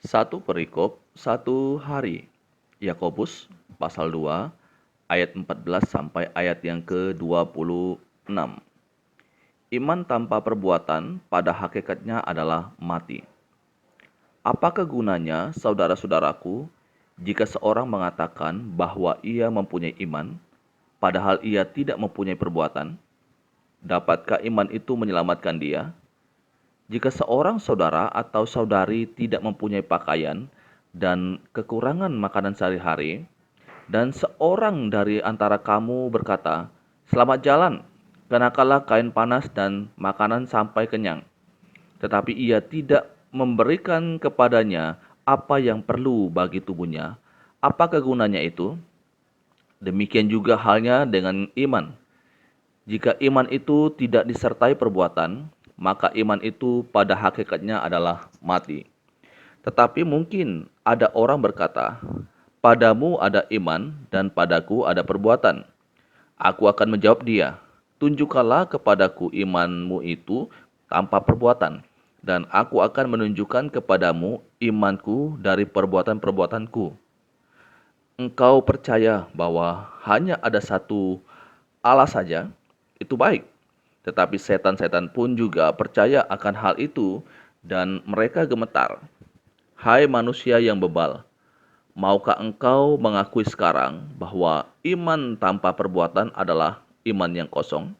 Satu perikop, satu hari. Yakobus pasal 2 ayat 14 sampai ayat yang ke-26. Iman tanpa perbuatan pada hakikatnya adalah mati. Apakah gunanya, saudara-saudaraku, jika seorang mengatakan bahwa ia mempunyai iman, padahal ia tidak mempunyai perbuatan? Dapatkah iman itu menyelamatkan dia? Jika seorang saudara atau saudari tidak mempunyai pakaian dan kekurangan makanan sehari-hari, dan seorang dari antara kamu berkata, "Selamat jalan, kenakanlah kain panas dan makanan sampai kenyang," tetapi ia tidak memberikan kepadanya apa yang perlu bagi tubuhnya, apakah gunanya itu? Demikian juga halnya dengan iman. Jika iman itu tidak disertai perbuatan, maka iman itu pada hakikatnya adalah mati. Tetapi mungkin ada orang berkata, "Padamu ada iman dan padaku ada perbuatan." Aku akan menjawab dia, "Tunjukkanlah kepadaku imanmu itu tanpa perbuatan, dan aku akan menunjukkan kepadamu imanku dari perbuatan-perbuatanku." Engkau percaya bahwa hanya ada satu Allah saja, itu baik. Tetapi setan-setan pun juga percaya akan hal itu dan mereka gemetar. Hai manusia yang bebal, maukah engkau mengakui sekarang bahwa iman tanpa perbuatan adalah iman yang kosong?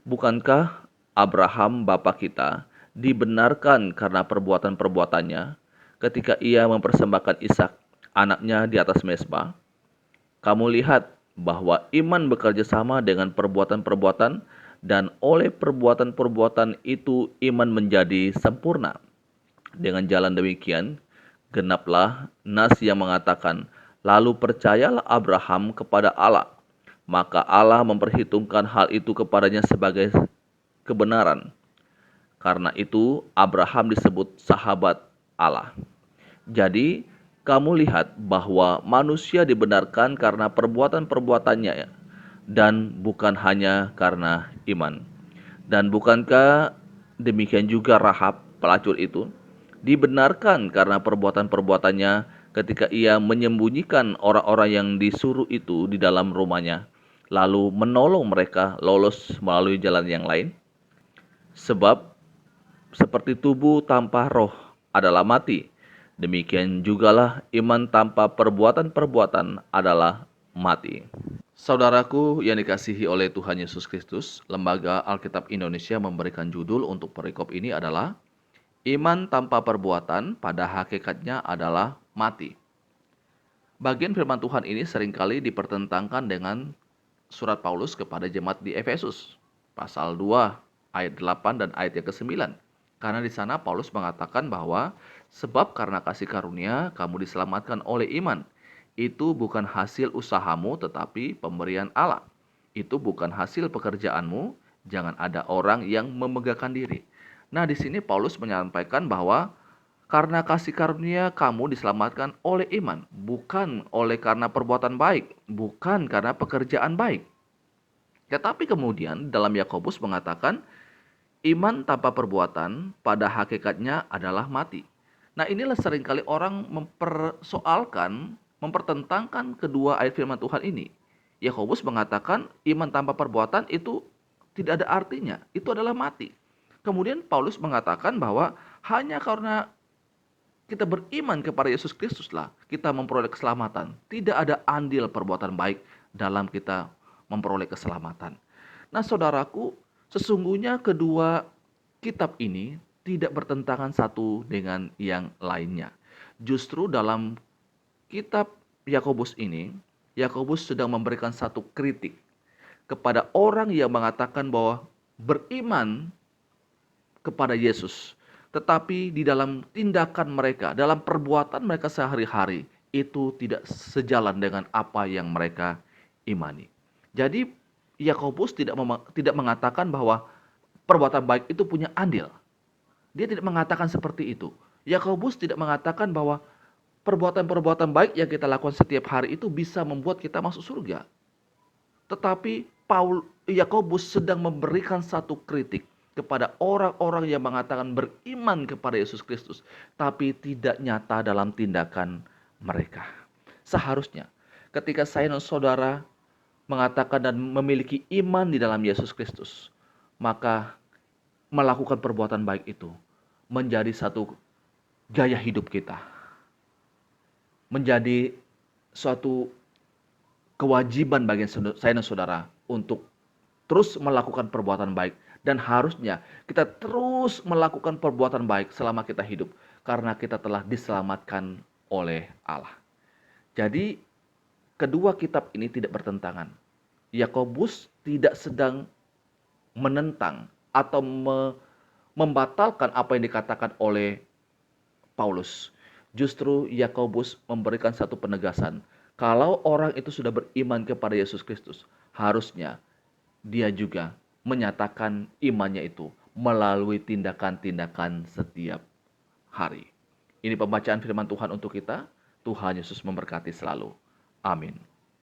Bukankah Abraham bapa kita dibenarkan karena perbuatan-perbuatannya ketika ia mempersembahkan Ishak anaknya di atas mezbah? Kamu lihat bahwa iman bekerja sama dengan perbuatan-perbuatan, dan oleh perbuatan-perbuatan itu iman menjadi sempurna. Dengan jalan demikian, genaplah nas yang mengatakan, "Lalu percayalah Abraham kepada Allah, maka Allah memperhitungkan hal itu kepadanya sebagai kebenaran." Karena itu Abraham disebut sahabat Allah. Jadi, kamu lihat bahwa manusia dibenarkan karena perbuatan-perbuatannya dan bukan hanya karena iman. Dan bukankah demikian juga Rahab, pelacur itu, dibenarkan karena perbuatan-perbuatannya ketika ia menyembunyikan orang-orang yang disuruh itu di dalam rumahnya, lalu menolong mereka lolos melalui jalan yang lain? Sebab seperti tubuh tanpa roh adalah mati, demikian jugalah iman tanpa perbuatan-perbuatan adalah mati. Saudaraku yang dikasihi oleh Tuhan Yesus Kristus, Lembaga Alkitab Indonesia memberikan judul untuk perikop ini adalah Iman tanpa perbuatan pada hakikatnya adalah mati. Bagian firman Tuhan ini seringkali dipertentangkan dengan surat Paulus kepada jemaat di Efesus, pasal 2 ayat 8 dan ayat yang ke-9. Karena di sana Paulus mengatakan bahwa sebab karena kasih karunia kamu diselamatkan oleh iman. Itu bukan hasil usahamu tetapi pemberian Allah. Itu bukan hasil pekerjaanmu, jangan ada orang yang memegahkan diri. Nah, di sini Paulus menyampaikan bahwa karena kasih karunia kamu diselamatkan oleh iman, bukan oleh karena perbuatan baik, bukan karena pekerjaan baik. Tetapi kemudian dalam Yakobus mengatakan iman tanpa perbuatan pada hakikatnya adalah mati. Nah, inilah seringkali orang mempersoalkan, mempertentangkan kedua ayat firman Tuhan ini. Yakobus mengatakan iman tanpa perbuatan itu tidak ada artinya, itu adalah mati. Kemudian Paulus mengatakan bahwa hanya karena kita beriman kepada Yesus Kristuslah kita memperoleh keselamatan. Tidak ada andil perbuatan baik dalam kita memperoleh keselamatan. Nah, saudaraku, sesungguhnya kedua kitab ini tidak bertentangan satu dengan yang lainnya. Justru dalam kitab Yakobus ini, Yakobus sedang memberikan satu kritik kepada orang yang mengatakan bahwa beriman kepada Yesus, tetapi di dalam tindakan mereka, dalam perbuatan mereka sehari-hari, itu tidak sejalan dengan apa yang mereka imani. Jadi Yakobus tidak mengatakan bahwa perbuatan baik itu punya andil. Dia tidak mengatakan seperti itu. Yakobus tidak mengatakan bahwa perbuatan-perbuatan baik yang kita lakukan setiap hari itu bisa membuat kita masuk surga. Tetapi Yakobus sedang memberikan satu kritik kepada orang-orang yang mengatakan beriman kepada Yesus Kristus, tapi tidak nyata dalam tindakan mereka. Seharusnya ketika saya dan saudara mengatakan dan memiliki iman di dalam Yesus Kristus, maka melakukan perbuatan baik itu menjadi satu gaya hidup kita, menjadi suatu kewajiban bagi saya dan saudara untuk terus melakukan perbuatan baik. Dan harusnya kita terus melakukan perbuatan baik selama kita hidup, karena kita telah diselamatkan oleh Allah. Jadi kedua kitab ini tidak bertentangan. Yakobus tidak sedang menentang atau membatalkan apa yang dikatakan oleh Paulus. Justru Yakobus memberikan satu penegasan. Kalau orang itu sudah beriman kepada Yesus Kristus, harusnya dia juga menyatakan imannya itu melalui tindakan-tindakan setiap hari. Ini pembacaan firman Tuhan untuk kita. Tuhan Yesus memberkati selalu. Amin.